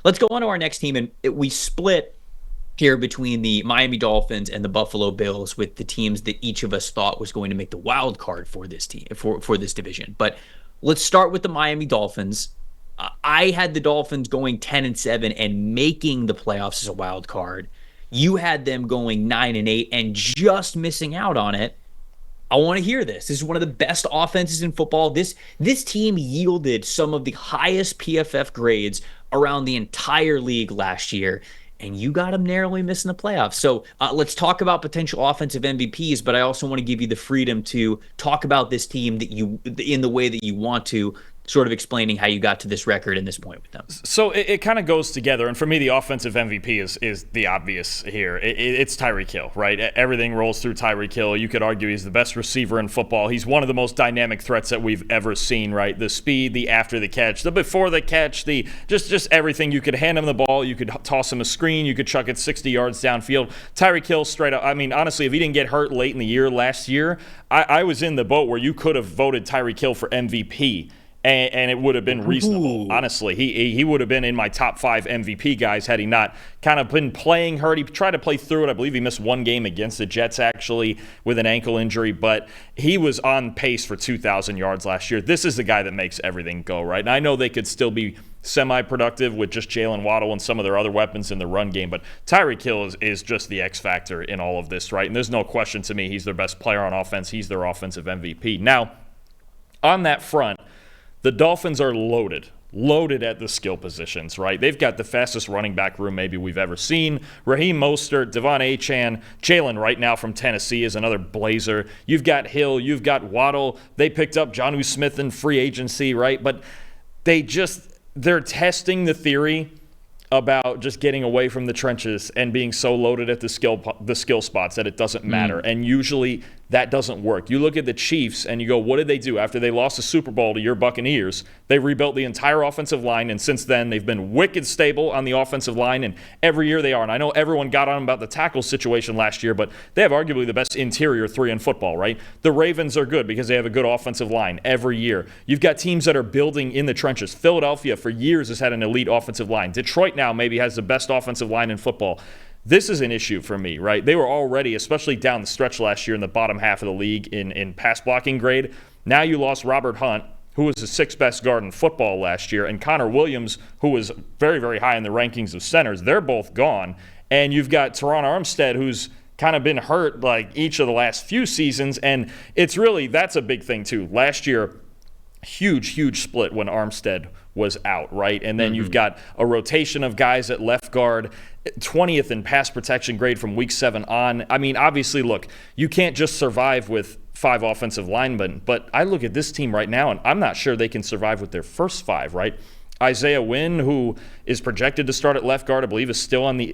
let's go on to our next team. And we split here between the Miami Dolphins and the Buffalo Bills with the teams that each of us thought was going to make the wild card for this team, for this division. But let's start with the Miami Dolphins. I had the Dolphins going 10-7 and making the playoffs as a wild card. You had them going 9-8 and just missing out on it. I want to hear this. This is one of the best offenses in football. This team yielded some of the highest PFF grades around the entire league last year, and you got them narrowly missing the playoffs. So let's talk about potential offensive MVPs, but I also want to give you the freedom to talk about this team that you in the way that you want to, sort of explaining how you got to this record and this point with them. So it kind of goes together, and for me, the offensive MVP is the obvious here. It's Tyreek Hill, right? Everything rolls through Tyreek Hill. You could argue he's the best receiver in football. He's one of the most dynamic threats that we've ever seen, right? The speed, the after the catch, the before the catch, the just everything. You could hand him the ball, you could toss him a screen, you could chuck it 60 yards downfield. Tyreek Hill straight up. I mean, honestly, if he didn't get hurt late in the year last year, I was in the boat where you could have voted Tyreek Hill for MVP. And it would have been reasonable. Honestly, he would have been in my top 5 MVP guys had he not kind of been playing hurt. He tried to play through it. I believe he missed one game against the Jets, actually, with an ankle injury. But he was on pace for 2,000 yards last year. This is the guy that makes everything go, right? And I know they could still be semi-productive with just Jalen Waddle and some of their other weapons in the run game. But Tyreek Hill is just the X factor in all of this, right? And there's no question to me he's their best player on offense. He's their offensive MVP. Now, on that front, the Dolphins are loaded at the skill positions, right? They've got the fastest running back room maybe we've ever seen. Raheem Mostert, Devon Achane, Jalen right now from Tennessee is another blazer. You've got Hill, you've got Waddle. They picked up Jonnu Smith in free agency, right? But they're testing the theory about just getting away from the trenches and being so loaded at the skill spots that it doesn't matter. And usually that doesn't work. You look at the Chiefs and you go, what did they do? After they lost the Super Bowl to your Buccaneers, they rebuilt the entire offensive line, and since then they've been wicked stable on the offensive line, and every year they are. And I know everyone got on about the tackle situation last year, but they have arguably the best interior 3 in football, right? The Ravens are good because they have a good offensive line every year. You've got teams that are building in the trenches. Philadelphia for years has had an elite offensive line. Detroit now maybe has the best offensive line in football. This is an issue for me, right? They were already, especially down the stretch last year, in the bottom half of the league in pass blocking grade. Now you lost Robert Hunt, who was the 6th best guard in football last year, and Connor Williams, who was very, very high in the rankings of centers. They're both gone. And you've got Teron Armstead, who's kind of been hurt like each of the last few seasons, and that's a big thing too. Last year, huge split when Armstead was out, right? And then you've got a rotation of guys at left guard, 20th in pass protection grade from week 7 on. I mean, obviously, look, you can't just survive with 5 offensive linemen, but I look at this team right now, and I'm not sure they can survive with their first 5, right? Isaiah Wynn, who is projected to start at left guard, I believe is still on the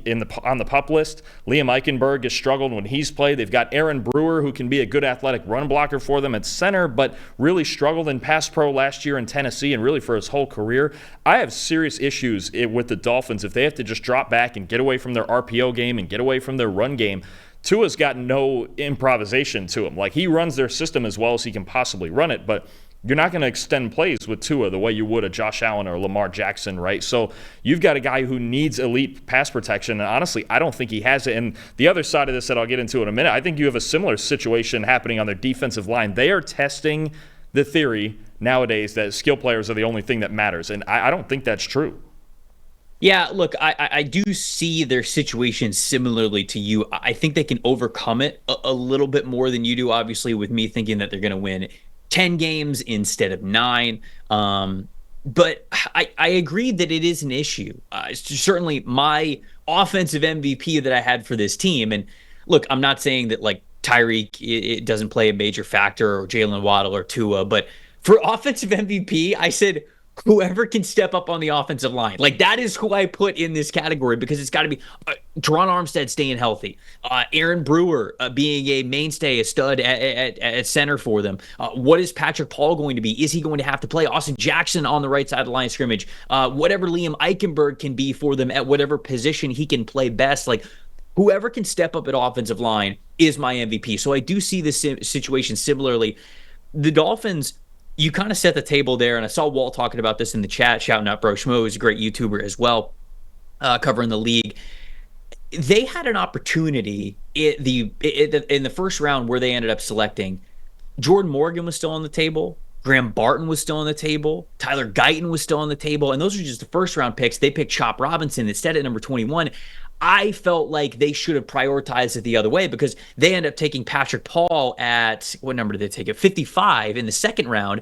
PUP list. Liam Eichenberg has struggled when he's played. They've got Aaron Brewer, who can be a good athletic run blocker for them at center, but really struggled in pass pro last year in Tennessee and really for his whole career. I have serious issues with the Dolphins if they have to just drop back and get away from their RPO game and get away from their run game. Tua's got no improvisation to him. Like, he runs their system as well as he can possibly run it, but you're not going to extend plays with Tua the way you would a Josh Allen or Lamar Jackson, right? So you've got a guy who needs elite pass protection, and honestly, I don't think he has it. And the other side of this that I'll get into in a minute, I think you have a similar situation happening on their defensive line. They are testing the theory nowadays that skill players are the only thing that matters, and I don't think that's true. Yeah, look, I do see their situation similarly to you. I think they can overcome it a little bit more than you do, obviously, with me thinking that they're going to win 10 games instead of 9. But I agree that it is an issue. Certainly my offensive MVP that I had for this team. And look, I'm not saying that like Tyreek it doesn't play a major factor, or Jalen Waddle or Tua, but for offensive MVP, I said whoever can step up on the offensive line. Like, that is who I put in this category, because it's got to be Teron Armstead staying healthy, Aaron Brewer being a mainstay, a stud at center for them. What is Patrick Paul going to be? Is he going to have to play? Austin Jackson on the right side of the line of scrimmage. Whatever Liam Eichenberg can be for them at whatever position he can play best. Like, whoever can step up at offensive line is my MVP. So I do see this situation similarly. The Dolphins, you kind of set the table there, and I saw Walt talking about this in the chat, shouting out Bro Schmo, who's a great YouTuber as well. covering the league. They had an opportunity in the first round where they ended up selecting. Jordan Morgan was still on the table. Graham Barton was still on the table. Tyler Guyton was still on the table. And those are just the first round picks. They picked Chop Robinson instead at number 21. I felt like they should have prioritized it the other way because they end up taking Patrick Paul at, what number did they take it? 55 in the second round.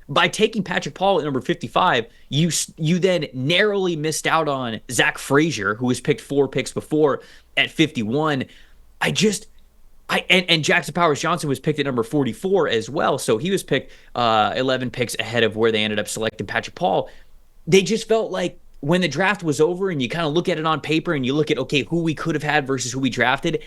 By taking Patrick Paul at number 55, you then narrowly missed out on Zach Frazier, who was picked 4 picks before at 51. And Jackson Powers Johnson was picked at number 44 as well. So he was picked 11 picks ahead of where they ended up selecting Patrick Paul. They just felt like when the draft was over and you kind of look at it on paper and you look at, okay, who we could have had versus who we drafted,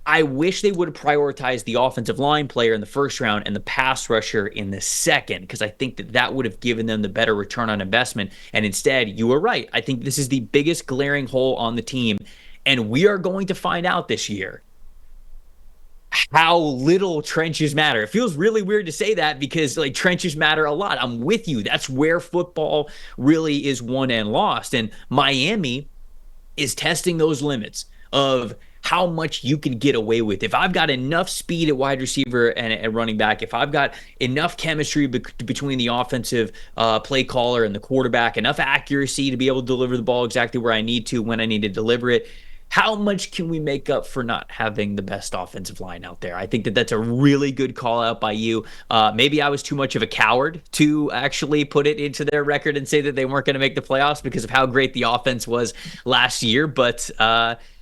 I wish they would have prioritized the offensive line player in the first round and the pass rusher in the second, because I think that would have given them the better return on investment. And instead, you were right. I think this is the biggest glaring hole on the team. And we are going to find out this year how little trenches matter. It feels really weird to say that because like trenches matter a lot. I'm with you. That's where football really is won and lost. And Miami is testing those limits of how much you can get away with. If I've got enough speed at wide receiver and running back, if I've got enough chemistry between the offensive play caller and the quarterback, enough accuracy to be able to deliver the ball exactly where I need to when I need to deliver it, how much can we make up for not having the best offensive line out there? I think that's a really good call out by you. Maybe I was too much of a coward to actually put it into their record and say that they weren't going to make the playoffs because of how great the offense was last year. But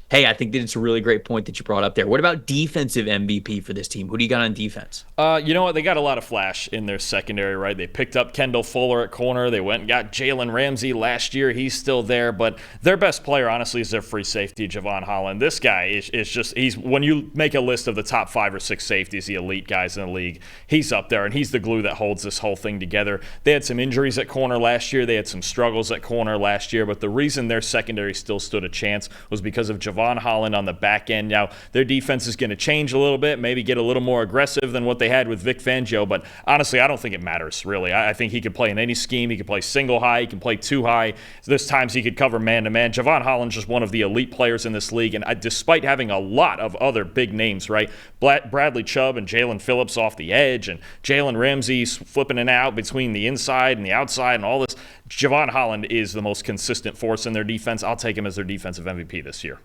hey, I think that it's a really great point that you brought up there. What about defensive MVP for this team? Who do you got on defense? You know what? They got a lot of flash in their secondary, right? They picked up Kendall Fuller at corner. They went and got Jalen Ramsey last year. He's still there. But their best player, honestly, is their free safety, Javon Holland. This guy is just, when you make a list of the top 5 or 6 safeties, the elite guys in the league, he's up there, and he's the glue that holds this whole thing together. They had some injuries at corner last year. They had some struggles at corner last year. But the reason their secondary still stood a chance was because of Javon Holland on the back end. Now, their defense is going to change a little bit, maybe get a little more aggressive than what they had with Vic Fangio, but honestly, I don't think it matters, really. I think he could play in any scheme. He could play single high. He can play 2 high. There's times he could cover man-to-man. Javon Holland's just one of the elite players in this league, and despite having a lot of other big names, right? Bradley Chubb and Jalen Phillips off the edge, and Jalen Ramsey flipping it out between the inside and the outside and all this, Javon Holland is the most consistent force in their defense. I'll take him as their defensive MVP this year.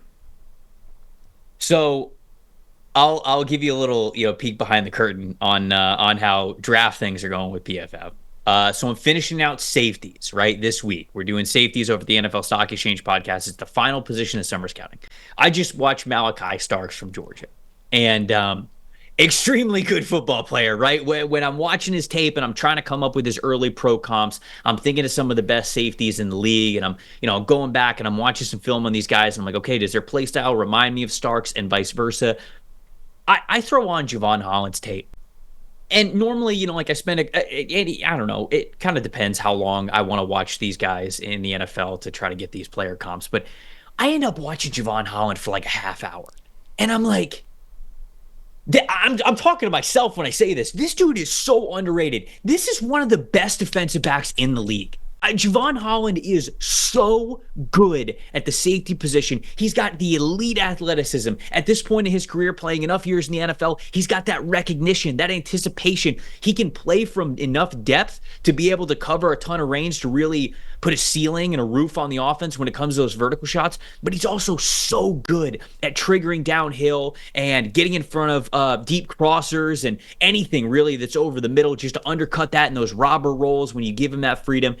So I'll give you a little peek behind the curtain on how draft things are going with PFF. So I'm finishing out safeties right this week. We're doing safeties over at the NFL Stock Exchange podcast. It's the final position of summer scouting. I just watched Malachi Starks from Georgia, and extremely good football player, right? When I'm watching his tape and I'm trying to come up with his early pro comps, I'm thinking of some of the best safeties in the league, and I'm going back and I'm watching some film on these guys, and I'm like, okay, does their play style remind me of Starks and vice versa? I throw on Javon Holland's tape. And normally, like I spend, I don't know, it kind of depends how long I want to watch these guys in the NFL to try to get these player comps. But I end up watching Javon Holland for like a half hour. And I'm like, I'm talking to myself when I say this. This dude is so underrated. This is one of the best defensive backs in the league. Javon Holland is so good at the safety position. He's got the elite athleticism. At this point in his career, playing enough years in the NFL, he's got that recognition, that anticipation. He can play from enough depth to be able to cover a ton of range to really put a ceiling and a roof on the offense when it comes to those vertical shots. But he's also so good at triggering downhill and getting in front of deep crossers and anything really that's over the middle just to undercut that in those robber rolls when you give him that freedom.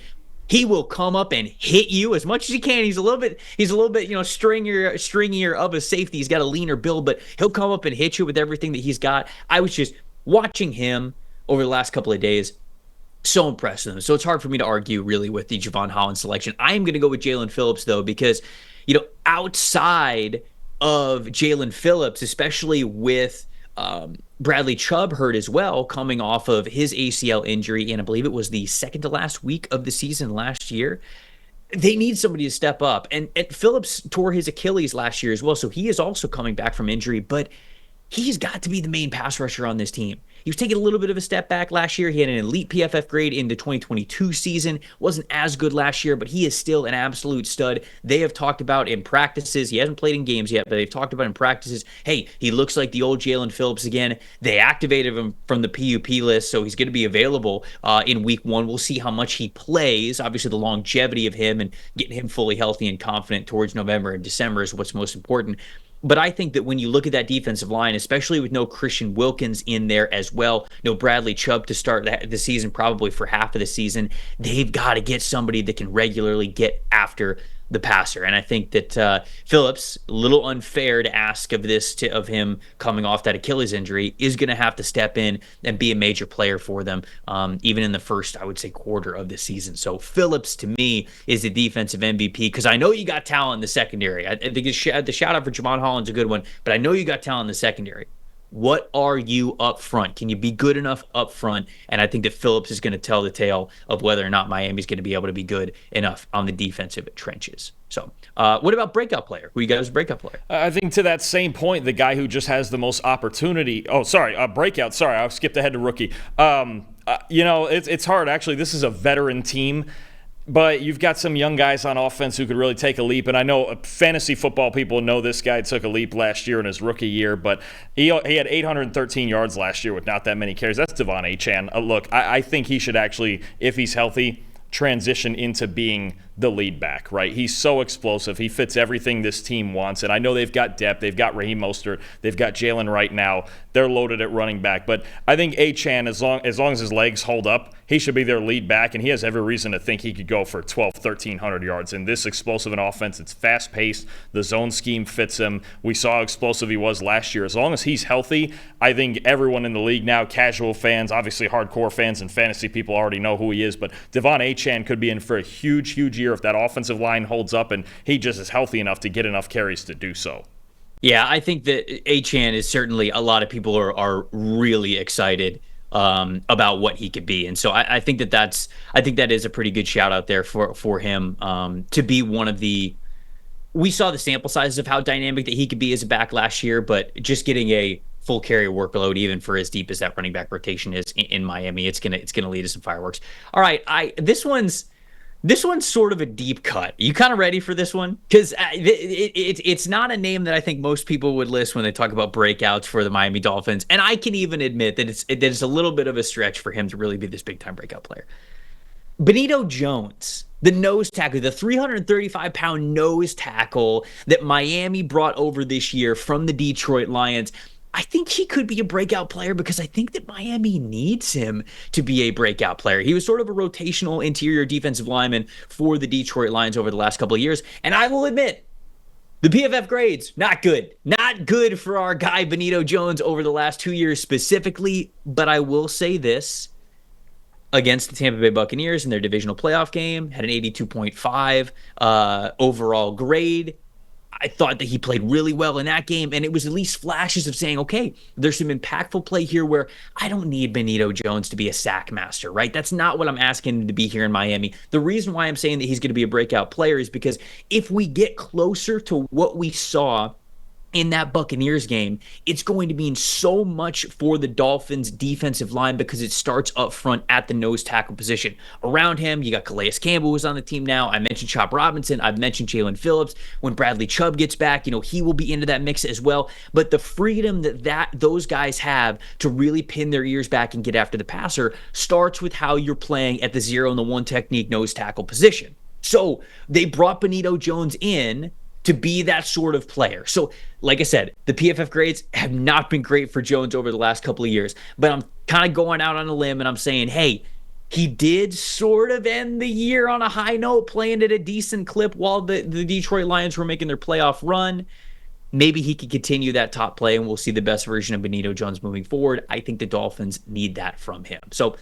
He will come up and hit you as much as he can. He's a little bit, stringier of a safety. He's got a leaner build, but he'll come up and hit you with everything that he's got. I was just watching him over the last couple of days. So impressed with him. So it's hard for me to argue really with the Javon Holland selection. I am going to go with Jalen Phillips though, because, outside of Jalen Phillips, especially with Bradley Chubb hurt as well, coming off of his ACL injury, and I believe it was the second to last week of the season last year. They need somebody to step up. And Phillips tore his Achilles last year as well, so he is also coming back from injury, but he's got to be the main pass rusher on this team. He was taking a little bit of a step back last year. He had an elite PFF grade in the 2022 season. Wasn't as good last year, but he is still an absolute stud. They have talked about in practices, he hasn't played in games yet, but they've talked about in practices, hey, he looks like the old Jalen Phillips again. They activated him from the PUP list, so he's going to be available in week 1. We'll see how much he plays. Obviously, the longevity of him and getting him fully healthy and confident towards November and December is what's most important. But I think that when you look at that defensive line, especially with no Christian Wilkins in there as well, no Bradley Chubb to start the season, probably for half of the season, they've got to get somebody that can regularly get after the passer. And I think that Phillips, a little unfair to ask of this of him coming off that Achilles injury, is going to have to step in and be a major player for them, even in the first, I would say, quarter of the season. So Phillips, to me, is the defensive MVP because I know you got talent in the secondary. I think the shout out for Javon Holland's a good one, but I know you got talent in the secondary. What are you up front? Can you be good enough up front? And I think that Phillips is going to tell the tale of whether or not Miami's going to be able to be good enough on the defensive trenches. So what about breakout player? Who you got as breakout player? I think to that same point, the guy who just has the most opportunity. Oh, sorry, breakout. Sorry, I skipped ahead to rookie. It's hard. Actually, this is a veteran team. But you've got some young guys on offense who could really take a leap. And I know fantasy football people know this guy took a leap last year in his rookie year. But he had 813 yards last year with not that many carries. That's Devon Achane. Look, I think he should actually, if he's healthy, transition into being the lead back, right? He's so explosive. He fits everything this team wants. And I know they've got depth. They've got Raheem Mostert. They've got Jalen right now. They're loaded at running back. But I think Achane, as long as his legs hold up, he should be their lead back. And he has every reason to think he could go for 1,300 yards. In this explosive an offense, it's fast-paced. The zone scheme fits him. We saw how explosive he was last year. As long as he's healthy, I think everyone in the league now, casual fans, obviously hardcore fans and fantasy people already know who he is. But Devon Achane could be in for a huge, huge year if that offensive line holds up and he just is healthy enough to get enough carries to do so. Yeah, I think that Achane is certainly, a lot of people are really excited about what he could be. And so I think that is a pretty good shout out there for him to be one of the, we saw the sample sizes of how dynamic that he could be as a back last year, but just getting a full carry workload, even for as deep as that running back rotation is in Miami, it's gonna lead to some fireworks. All right, this one's sort of a deep cut. You kind of ready for this one? Because it's not a name that I think most people would list when they talk about breakouts for the Miami Dolphins. And I can even admit that it's a little bit of a stretch for him to really be this big-time breakout player. Benito Jones, the nose tackle, the 335-pound nose tackle that Miami brought over this year from the Detroit Lions. I think he could be a breakout player because I think that Miami needs him to be a breakout player. He was sort of a rotational interior defensive lineman for the Detroit Lions over the last couple of years. And I will admit, the PFF grades, not good. Not good for our guy Benito Jones over the last 2 years specifically. But I will say this. Against the Tampa Bay Buccaneers in their divisional playoff game, had an 82.5 overall grade. I thought that he played really well in that game, and it was at least flashes of saying, okay, there's some impactful play here where I don't need Benito Jones to be a sack master, right? That's not what I'm asking him to be here in Miami. The reason why I'm saying that he's going to be a breakout player is because if we get closer to what we saw in that Buccaneers game, it's going to mean so much for the Dolphins defensive line because it starts up front at the nose tackle position. Around him, you got Calais Campbell, who's on the team now. I mentioned Chop Robinson. I've mentioned Jalen Phillips. When Bradley Chubb gets back, he will be into that mix as well. But the freedom that those guys have to really pin their ears back and get after the passer starts with how you're playing at the 0 and the 1 technique nose tackle position. So they brought Benito Jones in to be that sort of player. So, like I said, the PFF grades have not been great for Jones over the last couple of years, but I'm kind of going out on a limb and I'm saying, hey, he did sort of end the year on a high note, playing at a decent clip while the Detroit Lions were making their playoff run. Maybe he could continue that top play and we'll see the best version of Benito Jones moving forward. I think the Dolphins need that from him. So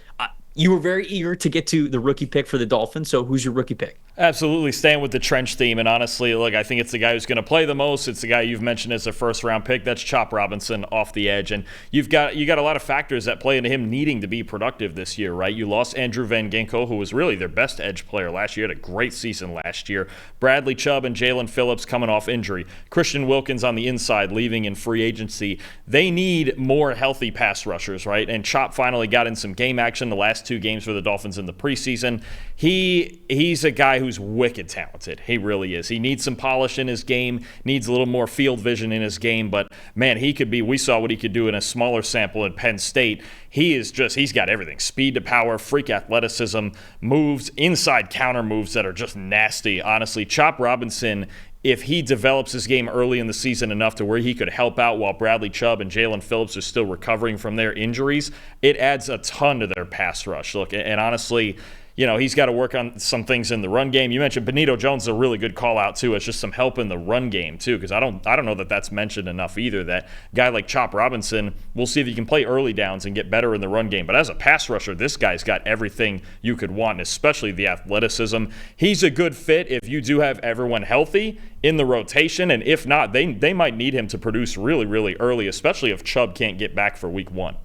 You were very eager to get to the rookie pick for the Dolphins. So who's your rookie pick? Absolutely, staying with the trench theme, and honestly, look, I think it's the guy who's going to play the most. It's the guy you've mentioned as a first-round pick. That's Chop Robinson off the edge, and you got a lot of factors that play into him needing to be productive this year, right? You lost Andrew Van Ginkel, who was really their best edge player last year. Had a great season last year. Bradley Chubb and Jalen Phillips coming off injury. Christian Wilkins on the inside, leaving in free agency. They need more healthy pass rushers, right? And Chop finally got in some game action the last 2 games for the Dolphins in the preseason. He's a guy who's wicked talented. He really is. He needs some polish in his game, needs a little more field vision in his game, but man, we saw what he could do in a smaller sample at Penn State. He's got everything. Speed to power, freak athleticism, moves, inside counter moves that are just nasty. Honestly, Chop Robinson, if he develops his game early in the season enough to where he could help out while Bradley Chubb and Jalen Phillips are still recovering from their injuries, it adds a ton to their pass rush. Look, and honestly, he's got to work on some things in the run game. You mentioned Benito Jones is a really good call out too. It's just some help in the run game too, because I don't know that that's mentioned enough either. That guy like Chop Robinson, we'll see if he can play early downs and get better in the run game. But as a pass rusher, this guy's got everything you could want, especially the athleticism. He's a good fit if you do have everyone healthy in the rotation, and if not, they might need him to produce really, really early, especially if Chubb can't get back for week 1.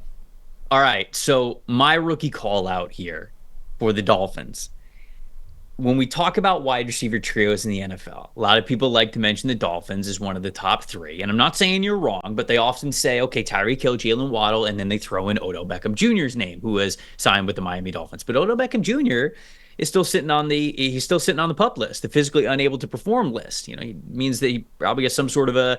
All right, so my rookie call out here for the Dolphins. When we talk about wide receiver trios in the NFL, a lot of people like to mention the Dolphins as one of the top 3. And I'm not saying you're wrong, but they often say, okay, Tyreek Hill, Jalen Waddle, and then they throw in Odell Beckham Jr.'s name, who was signed with the Miami Dolphins. But Odell Beckham Jr. is still sitting on the PUP list, the physically unable to perform list. He means that he probably has some sort of a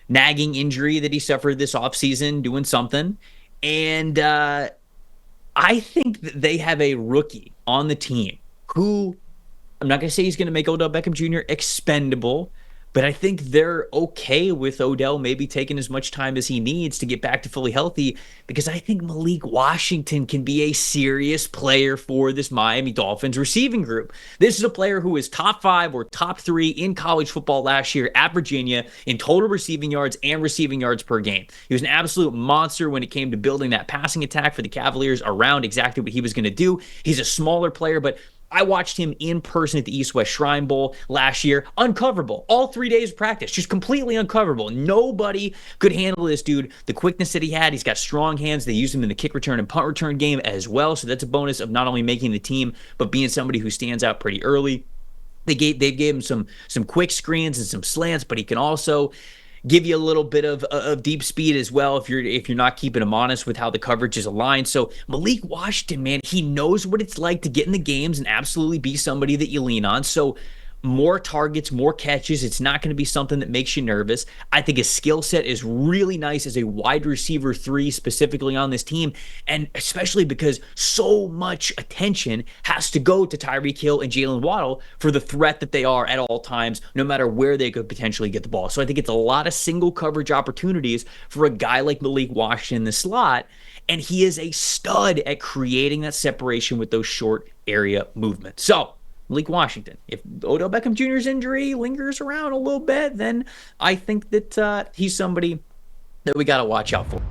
nagging injury that he suffered this offseason doing something. And I think that they have a rookie on the team who, I'm not going to say he's going to make Odell Beckham Jr. expendable, but I think they're okay with Odell maybe taking as much time as he needs to get back to fully healthy, because I think Malik Washington can be a serious player for this Miami Dolphins receiving group. This is a player who was top 5 or top 3 in college football last year at Virginia in total receiving yards and receiving yards per game. He was an absolute monster when it came to building that passing attack for the Cavaliers around exactly what he was going to do. He's a smaller player, but I watched him in person at the East-West Shrine Bowl last year. Uncoverable. All 3 days of practice. Just completely uncoverable. Nobody could handle this dude. The quickness that he had. He's got strong hands. They use him in the kick return and punt return game as well. So that's a bonus of not only making the team, but being somebody who stands out pretty early. They gave him some quick screens and some slants, but he can also give you a little bit of deep speed as well if you're not keeping him honest with how the coverage is aligned. So Malik Washington, man, he knows what it's like to get in the games and absolutely be somebody that you lean on. So more targets, more catches. It's not going to be something that makes you nervous. I think his skill set is really nice as a wide receiver 3 specifically on this team, and especially because so much attention has to go to Tyreek Hill and Jalen Waddle for the threat that they are at all times, no matter where they could potentially get the ball. So I think it's a lot of single coverage opportunities for a guy like Malik Washington in the slot, and he is a stud at creating that separation with those short area movements. So Malik Washington. If Odell Beckham Jr.'s injury lingers around a little bit, then I think that he's somebody that we got to watch out for.